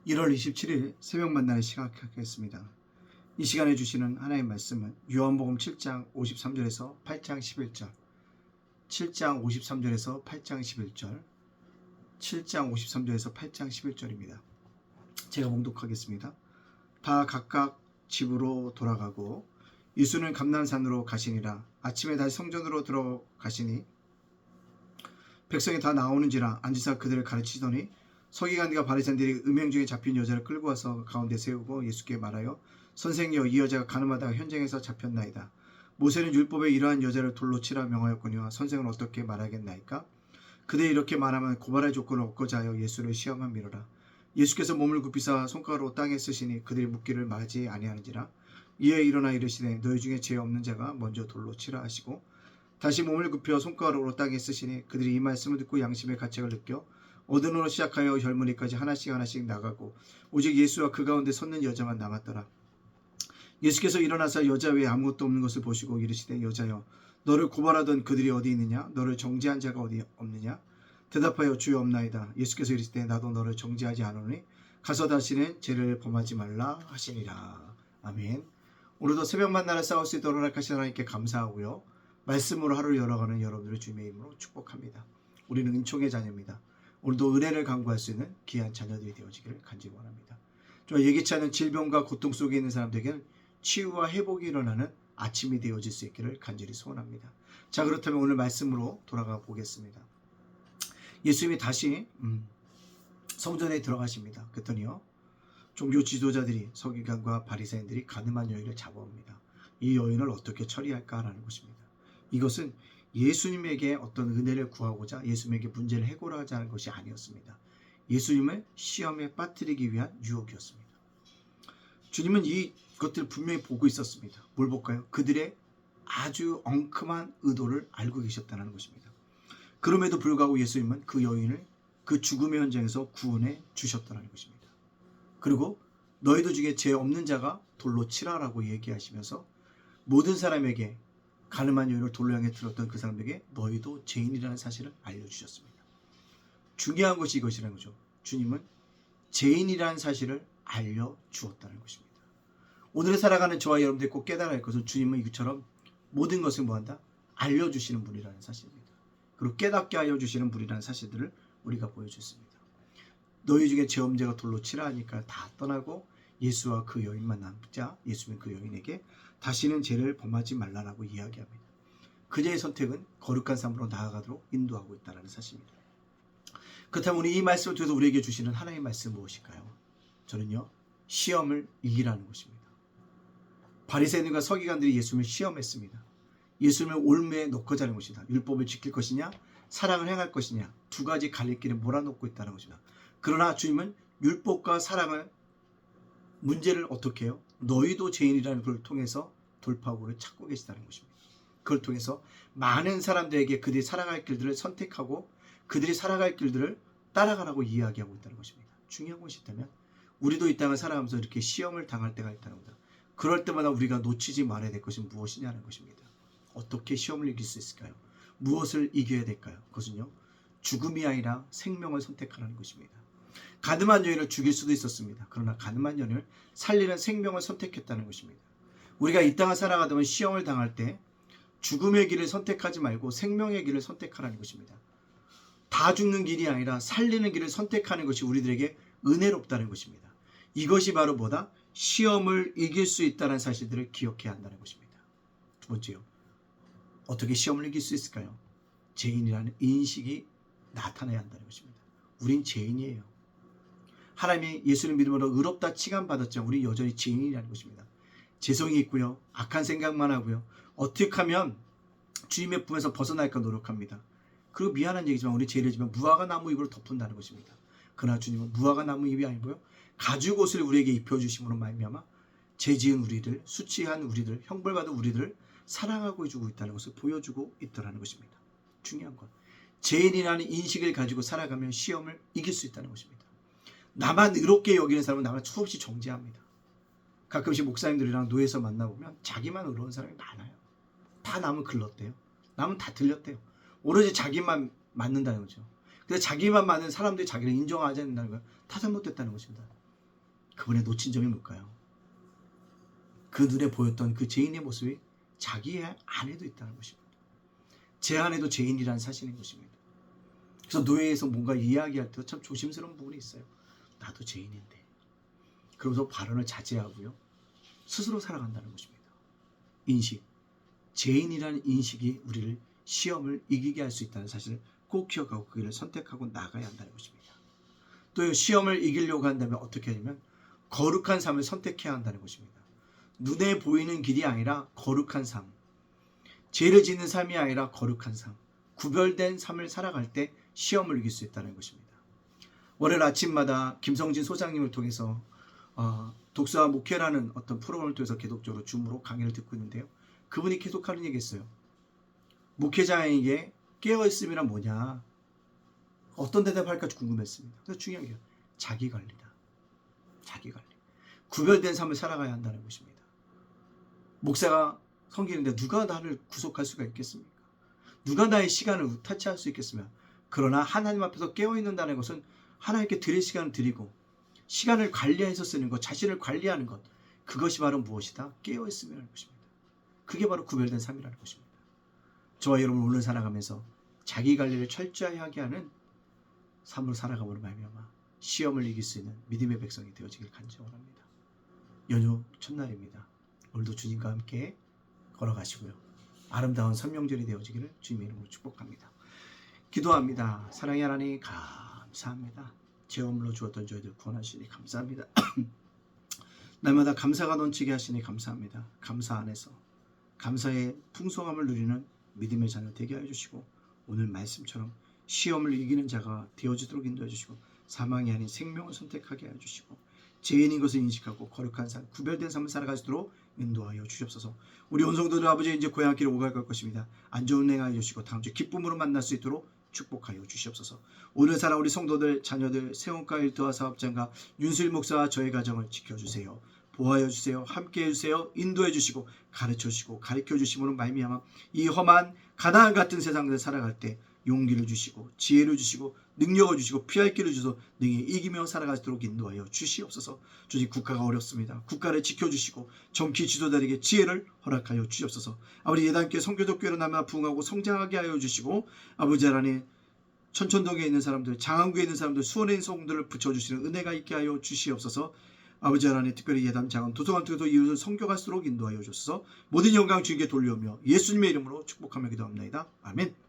1월 27일 새벽 만나를 시작하겠습니다. 이 시간에 주시는 하나님의 말씀은 요한복음 7장 53절에서 8장 11절, 7장 53절에서 8장 11절, 7장 53절에서 8장 11절입니다. 제가 봉독하겠습니다. 다 각각 집으로 돌아가고 예수는 감난산으로 가시니라. 아침에 다시 성전으로 들어가시니 백성이 다 나오는지라 앉으사 그들을 가르치더니 서기관들과 바리새인들이 음행 중에 잡힌 여자를 끌고 와서 가운데 세우고 예수께 말하여 선생이여, 이 여자가 가늠하다가 현장에서 잡혔나이다. 모세는 율법에 이러한 여자를 돌로 치라 명하였거니와 선생은 어떻게 말하겠나이까? 그들이 이렇게 말하면 고발할 조건을 얻고자 하여 예수를 시험한 미로라. 예수께서 몸을 굽히사 손가락으로 땅에 쓰시니 그들이 묻기를 맞이 아니하는지라. 이에 일어나 이르시되 너희 중에 죄 없는 자가 먼저 돌로 치라 하시고 다시 몸을 굽혀 손가락으로 땅에 쓰시니 그들이 이 말씀을 듣고 양심의 가책을 느껴 어른으로 시작하여 젊은이까지 하나씩 나가고 오직 예수와 그 가운데 섰는 여자만 남았더라. 예수께서 일어나서 여자 외에 아무것도 없는 것을 보시고 이르시되 여자여, 너를 고발하던 그들이 어디 있느냐? 너를 정죄한 자가 어디 없느냐? 대답하여 주여 없나이다. 예수께서 이르시되 나도 너를 정죄하지 않으니 가서 다시는 죄를 범하지 말라 하시니라. 아멘. 오늘도 새벽 만나를 싸울 수 있도록 허락하신 하나님께 감사하고요, 말씀으로 하루를 열어가는 여러분들을 주님의 이름으로 축복합니다. 우리는 은총의 자녀입니다. 오늘도 은혜를 간구할 수 있는 귀한 자녀들이 되어지기를 간절히 원합니다. 좀 예기치 않은 질병과 고통 속에 있는 사람들에게는 치유와 회복이 일어나는 아침이 되어질 수 있기를 간절히 소원합니다. 자, 그렇다면 오늘 말씀으로 돌아가 보겠습니다. 예수님이 다시 성전에 들어가십니다. 그랬더니요, 종교 지도자들이, 서기관과 바리새인들이 가늠한 여인을 잡아옵니다. 이 여인을 어떻게 처리할까라는 것입니다. 이것은 예수님에게 어떤 은혜를 구하고자 예수님에게 문제를 해결하자 하는 것이 아니었습니다. 예수님을 시험에 빠뜨리기 위한 유혹이었습니다. 주님은 이것들을 분명히 보고 있었습니다. 뭘 볼까요? 그들의 아주 엉큼한 의도를 알고 계셨다는 것입니다. 그럼에도 불구하고 예수님은 그 여인을 그 죽음의 현장에서 구원해 주셨다는 것입니다. 그리고 너희들 중에 죄 없는 자가 돌로 치라라고 얘기하시면서 모든 사람에게, 가늠한 여인을 돌로 향해 들었던 그 사람에게 너희도 죄인이라는 사실을 알려주셨습니다. 중요한 것이 이것이라는 거죠. 주님은 죄인이라는 사실을 알려주었다는 것입니다. 오늘을 살아가는 저와 여러분들이 꼭 깨달아야 할 것은 주님은 이것처럼 모든 것을 뭐한다? 알려주시는 분이라는 사실입니다. 그리고 깨닫게 하여 주시는 분이라는 사실들을 우리가 보여줬습니다. 너희 중에 죄 없는 자가 돌로 치라 하니까 다 떠나고 예수와 그 여인만 남자, 예수는 그 여인에게 다시는 죄를 범하지 말라라고 이야기합니다. 그녀의 선택은 거룩한 삶으로 나아가도록 인도하고 있다는 사실입니다. 그렇다면 우리 이 말씀을 통해서 우리에게 주시는 하나님의 말씀은 무엇일까요? 저는요, 시험을 이기라는 것입니다. 바리새인과 서기관들이 예수님을 시험했습니다. 예수님을 올무에 놓고자 하는 것이다. 율법을 지킬 것이냐, 사랑을 행할 것이냐, 두 가지 갈림길에 몰아놓고 있다는 것입니다. 그러나 주님은 율법과 사랑을, 문제를 어떻게 해요? 너희도 죄인이라는 걸 통해서 돌파구를 찾고 계시다는 것입니다. 그걸 통해서 많은 사람들에게 그들이 살아갈 길들을 선택하고 그들이 살아갈 길들을 따라가라고 이야기하고 있다는 것입니다. 중요한 것이 있다면 우리도 이 땅을 살아가면서 이렇게 시험을 당할 때가 있다는 겁니다. 그럴 때마다 우리가 놓치지 말아야 될 것이 무엇이냐는 것입니다. 어떻게 시험을 이길 수 있을까요? 무엇을 이겨야 될까요? 그것은요, 죽음이 아니라 생명을 선택하라는 것입니다. 가늠한 여인을 죽일 수도 있었습니다. 그러나 가늠한 여인을 살리는 생명을 선택했다는 것입니다. 우리가 이 땅을 살아가다 보면 시험을 당할 때 죽음의 길을 선택하지 말고 생명의 길을 선택하라는 것입니다. 다 죽는 길이 아니라 살리는 길을 선택하는 것이 우리들에게 은혜롭다는 것입니다. 이것이 바로 뭐다? 시험을 이길 수 있다는 사실들을 기억해야 한다는 것입니다. 두 번째요, 어떻게 시험을 이길 수 있을까요? 죄인이라는 인식이 나타나야 한다는 것입니다. 우린 죄인이에요. 하나님이 예수를 믿음으로 의롭다 칭함받았지만 우리 여전히 죄인이라는 것입니다. 죄성이 있고요, 악한 생각만 하고요, 어떻게 하면 주님의 품에서 벗어날까 노력합니다. 그리고 미안한 얘기지만 우리 죄를 지면 무화과 나무 잎으로 덮은다는 것입니다. 그러나 주님은 무화과 나무 잎이 아니고요, 가죽옷을 우리에게 입혀주심으로 말미암아 죄지은 우리들, 수치한 우리들, 형벌받은 우리들을 사랑하고 해주고 있다는 것을 보여주고 있다는 것입니다. 중요한 건 죄인이라는 인식을 가지고 살아가면 시험을 이길 수 있다는 것입니다. 나만 의롭게 여기는 사람은 나만 수없이 정죄합니다. 가끔씩 목사님들이랑 노예에서 만나보면 자기만 의로운 사람이 많아요. 다 남은 글렀대요. 남은 다 들렸대요. 오로지 자기만 맞는다는 거죠. 근데 자기만 맞는 사람들이 자기를 인정하지 않는다는 건 다 잘못됐다는 것입니다. 그분의 놓친 점이 뭘까요? 그 눈에 보였던 그 죄인의 모습이 자기의 안에도 있다는 것입니다. 제 안에도 죄인이라는 사실인 것입니다. 그래서 노예에서 뭔가 이야기할 때 참 조심스러운 부분이 있어요. 나도 죄인인데. 그러면서 발언을 자제하고요. 스스로 살아간다는 것입니다. 인식. 죄인이라는 인식이 우리를 시험을 이기게 할 수 있다는 사실을 꼭 기억하고 그 길을 선택하고 나가야 한다는 것입니다. 또 시험을 이기려고 한다면 어떻게 하냐면 거룩한 삶을 선택해야 한다는 것입니다. 눈에 보이는 길이 아니라 거룩한 삶. 죄를 짓는 삶이 아니라 거룩한 삶. 구별된 삶을 살아갈 때 시험을 이길 수 있다는 것입니다. 월요일 아침마다 김성진 소장님을 통해서 독서와 목회라는 어떤 프로그램을 통해서 계속적으로 줌으로 강의를 듣고 있는데요. 그분이 계속하는 얘기했어요. 목회자에게 깨어있음이란 뭐냐? 어떤 대답할까 궁금했습니다. 그래서 중요한 게 자기관리다. 자기관리. 구별된 삶을 살아가야 한다는 것입니다. 목사가 섬기는데 누가 나를 구속할 수가 있겠습니까? 누가 나의 시간을 타치할 수 있겠으며 그러나 하나님 앞에서 깨어있는다는 것은 하나님께 드릴 시간을 드리고 시간을 관리해서 쓰는 것, 자신을 관리하는 것, 그것이 바로 무엇이다? 깨어있음이라는 것입니다. 그게 바로 구별된 삶이라는 것입니다. 저와 여러분 오늘 살아가면서 자기관리를 철저히 하게 하는 삶으로 살아감으로 말미암아 시험을 이길 수 있는 믿음의 백성이 되어지길 간증합니다. 연휴 첫날입니다. 오늘도 주님과 함께 걸어가시고요. 아름다운 성령절이 되어지기를 주님의 이름으로 축복합니다. 기도합니다. 사랑의 하나님 감사합니다. 죄업물로 주었던 저희들 구원하시니 감사합니다. 날마다 감사가 넘치게 하시니 감사합니다. 감사 안에서 감사의 풍성함을 누리는 믿음의 자녀 되게 하여 주시고 오늘 말씀처럼 시험을 이기는 자가 되어지도록 인도해 주시고 사망이 아닌 생명을 선택하게 하여 주시고 죄인인 것을 인식하고 거룩한 삶, 구별된 삶을 살아가시도록 인도하여 주시옵소서. 우리 온 성도들 아버지 이제 고향길을 오갈 것입니다. 안전 운행하여 주시고 다음 주 기쁨으로 만날 수 있도록 축복하여 주시옵소서. 오늘 살아 우리 성도들, 자녀들, 세원과 일터와 사업장과 윤수일 목사와 저의 가정을 지켜주세요. 보호하여 주세요. 함께해 주세요. 인도해 주시고 가르쳐 주시고 가르쳐 주심으로 말미암아 이 험한 가나안 같은 세상을 살아갈 때 용기를 주시고 지혜를 주시고 능력을 주시고 피할 길을 주셔서 능히 이기며 살아가도록 인도하여 주시옵소서. 주님 국가가 어렵습니다. 국가를 지켜주시고 정치 지도자에게 지혜를 허락하여 주시옵소서. 아버지 예단교회 성교독교회로 남아 부흥하고 성장하게 하여 주시고 아버지 하나님 천천동에 있는 사람들, 장안구에 있는 사람들, 수원에 있는 성들을 붙여주시는 은혜가 있게 하여 주시옵소서. 아버지 하나님 특별히 예담 장안 도서관 통해서 이웃을 성교할수록 인도하여 주셔서 모든 영광 주님께 돌려오며 예수님의 이름으로 축복하며 기도합니다. 아멘.